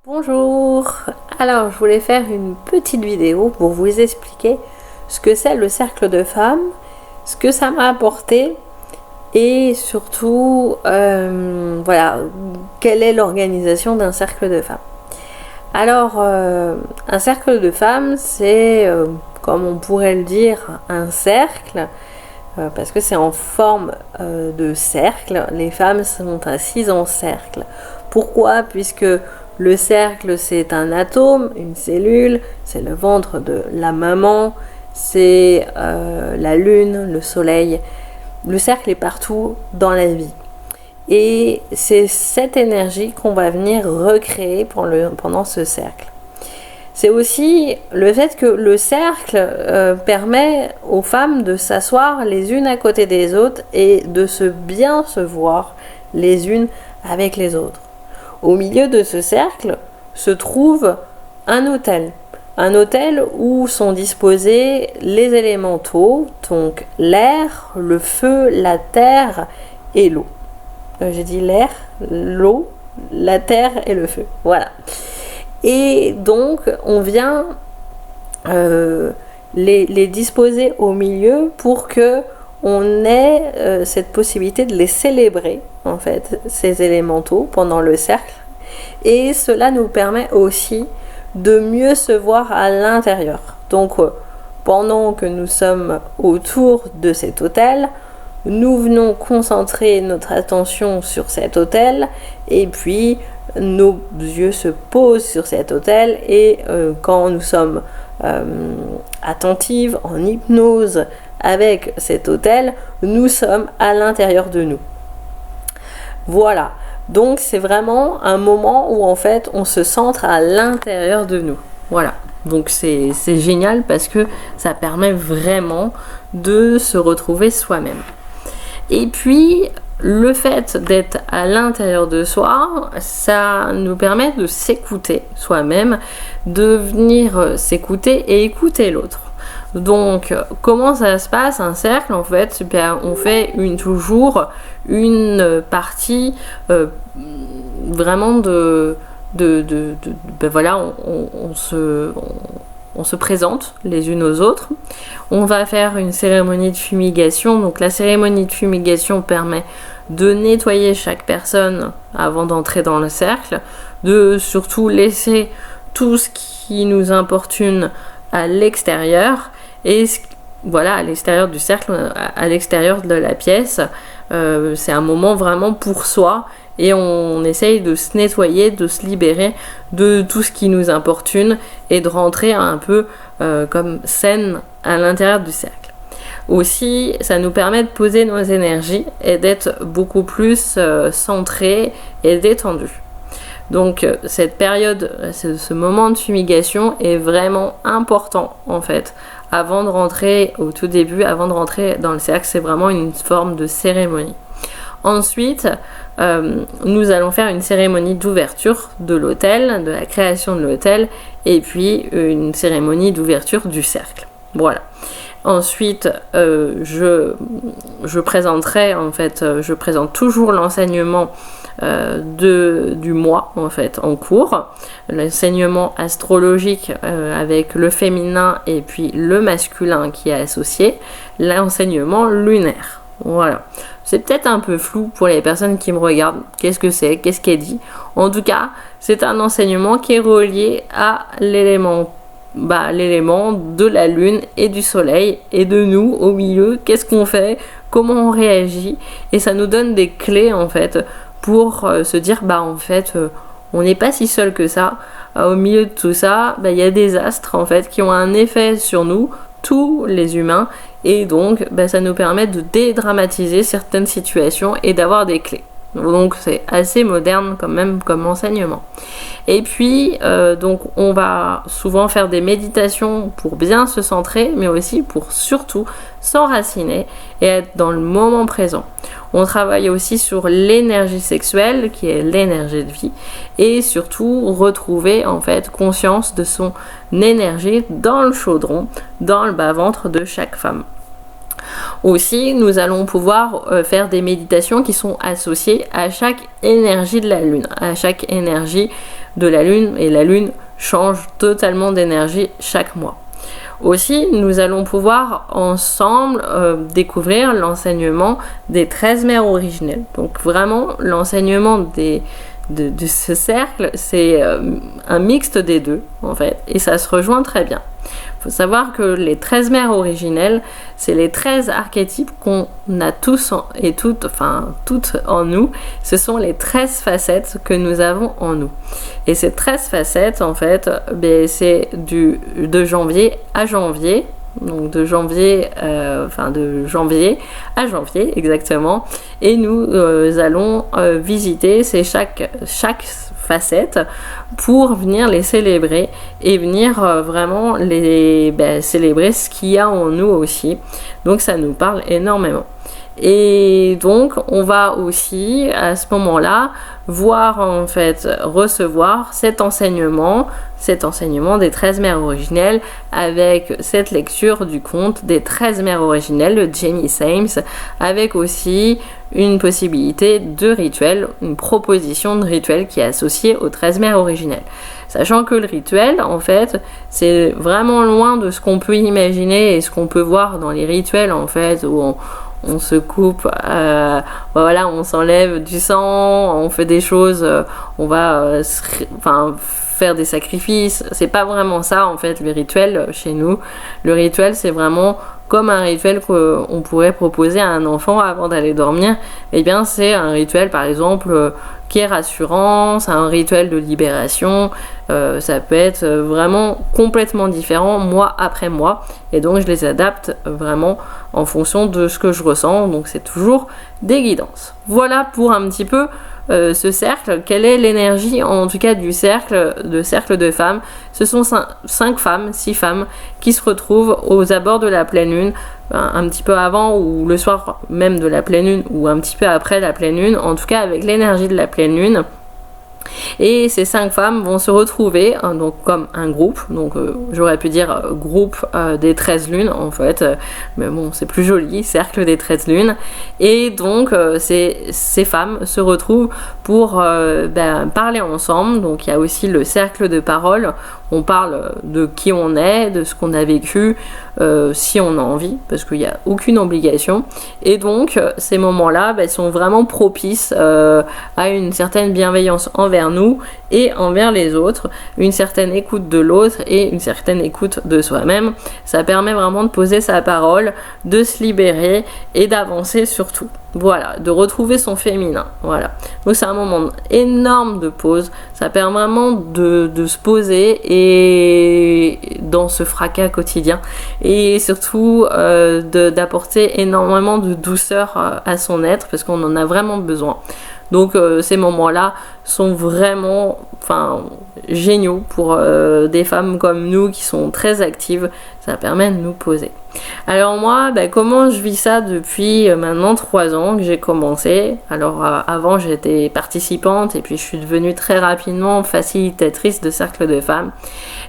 Bonjour. Alors je voulais faire une petite vidéo pour vous expliquer ce que c'est le cercle de femmes, ce que ça m'a apporté et surtout voilà, quelle est l'organisation d'un cercle de femmes. Alors un cercle de femmes, c'est comme on pourrait le dire, un cercle, parce que c'est en forme de cercle. Les femmes sont assises en cercle. Pourquoi? Puisque le cercle, c'est un atome, une cellule, c'est le ventre de la maman, c'est la lune, le soleil. Le cercle est partout dans la vie. Et c'est cette énergie qu'on va venir recréer pendant ce cercle. C'est aussi le fait que le cercle permet aux femmes de s'asseoir les unes à côté des autres et de bien se voir les unes avec les autres. Au milieu de ce cercle se trouve un autel. Un autel où sont disposés les élémentaux, donc l'air, le feu, la terre et l'eau. J'ai dit l'air, l'eau, la terre et le feu. Voilà. Et donc, on vient les disposer au milieu pour que on ait cette possibilité de les célébrer, en fait, ces élémentaux pendant le cercle. Et cela nous permet aussi de mieux se voir à l'intérieur. Donc, pendant que nous sommes autour de cet autel, nous venons concentrer notre attention sur cet autel et puis nos yeux se posent sur cet autel et quand nous sommes attentives, en hypnose avec cet autel, nous sommes à l'intérieur de nous. Voilà, donc c'est vraiment un moment où en fait on se centre à l'intérieur de nous. Voilà, donc c'est génial parce que ça permet vraiment de se retrouver soi-même. Et puis, le fait d'être à l'intérieur de soi, ça nous permet de s'écouter soi-même, de venir s'écouter et écouter l'autre. Donc, comment ça se passe un cercle? En fait, on fait toujours une partie vraiment voilà, on se présente les unes aux autres. On va faire une cérémonie de fumigation. Donc la cérémonie de fumigation permet de nettoyer chaque personne avant d'entrer dans le cercle, de surtout laisser tout ce qui nous importune à l'extérieur et voilà, à l'extérieur du cercle, à l'extérieur de la pièce. C'est un moment vraiment pour soi et on essaye de se nettoyer, de se libérer de tout ce qui nous importune et de rentrer un peu comme saine à l'intérieur du cercle. Aussi, ça nous permet de poser nos énergies et d'être beaucoup plus centrés et détendus. Donc cette période, ce moment de fumigation est vraiment important en fait. Avant de rentrer au tout début, avant de rentrer dans le cercle, c'est vraiment une forme de cérémonie. Ensuite, nous allons faire une cérémonie d'ouverture de l'autel, de la création de l'autel, et puis une cérémonie d'ouverture du cercle. Voilà. Ensuite, je présenterai, en fait, je présente toujours l'enseignement du mois, en fait, en cours. L'enseignement astrologique avec le féminin et puis le masculin qui est associé. L'enseignement lunaire. Voilà. C'est peut-être un peu flou pour les personnes qui me regardent. Qu'est-ce que c'est? Qu'est-ce qu'elle dit? En tout cas, c'est un enseignement qui est relié à l'élément de la lune et du soleil et de nous au milieu. Qu'est-ce qu'on fait? Comment on réagit? Et ça nous donne des clés en fait pour se dire en fait on n'est pas si seul que ça. Au milieu de tout ça, il y a des astres en fait qui ont un effet sur nous, tous les humains. Et donc, ça nous permet de dédramatiser certaines situations et d'avoir des clés. Donc, c'est assez moderne quand même comme enseignement. Et puis, donc, on va souvent faire des méditations pour bien se centrer, mais aussi pour surtout s'enraciner et être dans le moment présent. On travaille aussi sur l'énergie sexuelle, qui est l'énergie de vie, et surtout retrouver en fait conscience de son énergie dans le chaudron, dans le bas-ventre de chaque femme. Aussi, nous allons pouvoir faire des méditations qui sont associées à chaque énergie de la lune, à chaque énergie de la lune, et la lune change totalement d'énergie chaque mois. Aussi, nous allons pouvoir ensemble découvrir l'enseignement des 13 mères originelles. Donc vraiment, l'enseignement de ce cercle, c'est un mixte des deux, en fait, et ça se rejoint très bien. Il faut savoir que les 13 mères originelles, c'est les 13 archétypes qu'on a tous et toutes en nous. Ce sont les 13 facettes que nous avons en nous. Et ces 13 facettes, en fait, c'est de janvier à janvier. Donc de janvier à janvier exactement, et nous allons visiter chaque facette pour venir les célébrer et venir vraiment célébrer ce qu'il y a en nous aussi. Donc ça nous parle énormément. Et donc on va aussi à ce moment-là recevoir cet enseignement des 13 mères originelles, avec cette lecture du conte des 13 mères originelles de Jamie Sames, avec aussi une possibilité de rituel, une proposition de rituel qui est associée aux 13 mères originelles. Sachant que le rituel, en fait, c'est vraiment loin de ce qu'on peut imaginer et ce qu'on peut voir dans les rituels, en fait, où on se coupe, on s'enlève du sang, on fait des choses, on va faire des sacrifices. C'est pas vraiment ça, en fait, le rituel chez nous. Le rituel, c'est vraiment comme un rituel qu'on pourrait proposer à un enfant avant d'aller dormir. Eh bien, c'est un rituel, par exemple, qui est rassurant, c'est un rituel de libération. Ça peut être vraiment complètement différent mois après mois, et donc je les adapte vraiment en fonction de ce que je ressens. Donc c'est toujours des guidances. Voilà pour un petit peu ce cercle. Quelle est l'énergie, en tout cas, du cercle de femmes? Ce sont 6 femmes qui se retrouvent aux abords de la pleine lune, un petit peu avant ou le soir même de la pleine lune, ou un petit peu après la pleine lune, en tout cas avec l'énergie de la pleine lune. Et ces 5 femmes vont se retrouver donc comme un groupe, donc j'aurais pu dire groupe des 13 lunes, en fait, mais bon, c'est plus joli, cercle des 13 lunes. Et donc ces femmes se retrouvent pour parler ensemble. Donc il y a aussi le cercle de parole. On parle de qui on est, de ce qu'on a vécu, si on a envie, parce qu'il n'y a aucune obligation. Et donc ces moments-là sont vraiment propices à une certaine bienveillance envers nous et envers les autres, une certaine écoute de l'autre et une certaine écoute de soi-même. Ça permet vraiment de poser sa parole, de se libérer et d'avancer surtout. Voilà, de retrouver son féminin. Voilà. Donc c'est un moment énorme de pause. Ça permet vraiment de se poser et dans ce fracas quotidien, et surtout d'apporter énormément de douceur à son être, parce qu'on en a vraiment besoin. Donc ces moments-là sont vraiment géniaux pour des femmes comme nous qui sont très actives. Ça permet de nous poser. Alors moi, comment je vis ça depuis maintenant 3 ans que j'ai commencé. Alors avant, j'étais participante et puis je suis devenue très rapidement facilitatrice de cercle de femmes.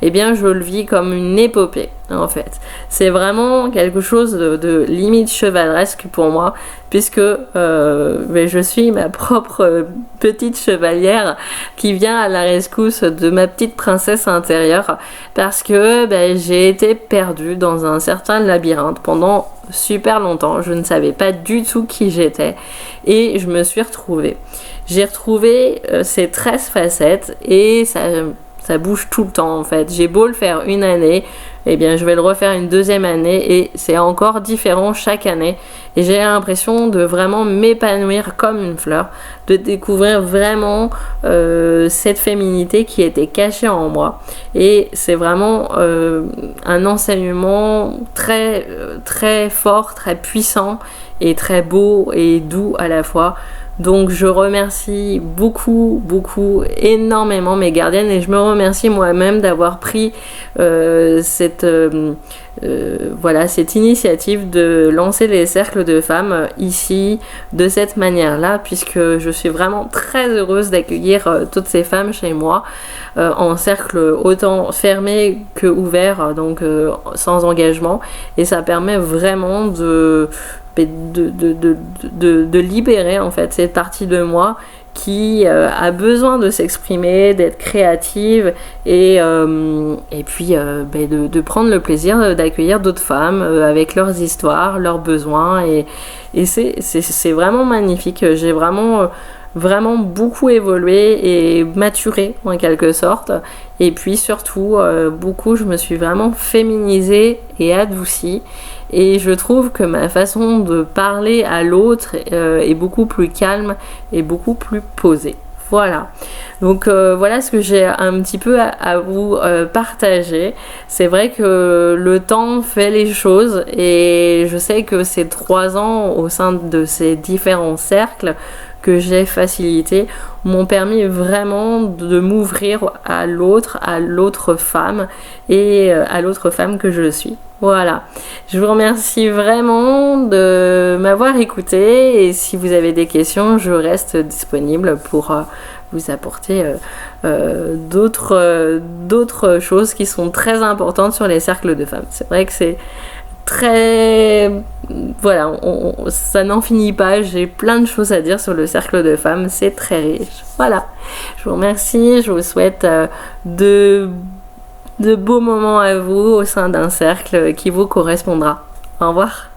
Eh bien, je le vis comme une épopée, en fait. C'est vraiment quelque chose de limite chevaleresque pour moi, puisque je suis ma propre petite chevalière qui vient à la rescousse de ma petite princesse intérieure, parce que j'ai été perdue dans un certain labyrinthe pendant super longtemps. Je ne savais pas du tout qui j'étais et je me suis retrouvée. J'ai retrouvé ces 13 facettes et ça bouge tout le temps, en fait. J'ai beau le faire une année, eh bien je vais le refaire une deuxième année et c'est encore différent chaque année. Et j'ai l'impression de vraiment m'épanouir comme une fleur, de découvrir vraiment cette féminité qui était cachée en moi. Et c'est vraiment un enseignement très, très fort, très puissant et très beau et doux à la fois. Donc je remercie beaucoup, énormément mes gardiennes, et je me remercie moi-même d'avoir pris cette initiative de lancer les cercles de femmes ici de cette manière-là, puisque je suis vraiment très heureuse d'accueillir toutes ces femmes chez moi en cercle autant fermé que ouvert, donc sans engagement, et ça permet vraiment de libérer en fait cette partie de moi qui a besoin de s'exprimer, d'être créative et puis de prendre le plaisir d'accueillir d'autres femmes avec leurs histoires, leurs besoins et c'est vraiment magnifique. J'ai vraiment beaucoup évolué et maturé en quelque sorte, et puis surtout je me suis vraiment féminisée et adoucie, et je trouve que ma façon de parler à l'autre est beaucoup plus calme et beaucoup plus posée. Voilà, donc voilà ce que j'ai un petit peu à vous partager. C'est vrai que le temps fait les choses, et je sais que ces 3 ans au sein de ces différents cercles que j'ai facilité m'ont permis vraiment de m'ouvrir à l'autre femme et à l'autre femme que je suis. Voilà, je vous remercie vraiment de m'avoir écouté, et si vous avez des questions, je reste disponible pour vous apporter d'autres choses qui sont très importantes sur les cercles de femmes. C'est vrai que c'est très... Voilà, ça n'en finit pas, j'ai plein de choses à dire sur le cercle de femmes, c'est très riche. Voilà, je vous remercie, je vous souhaite de beaux moments à vous au sein d'un cercle qui vous correspondra. Au revoir.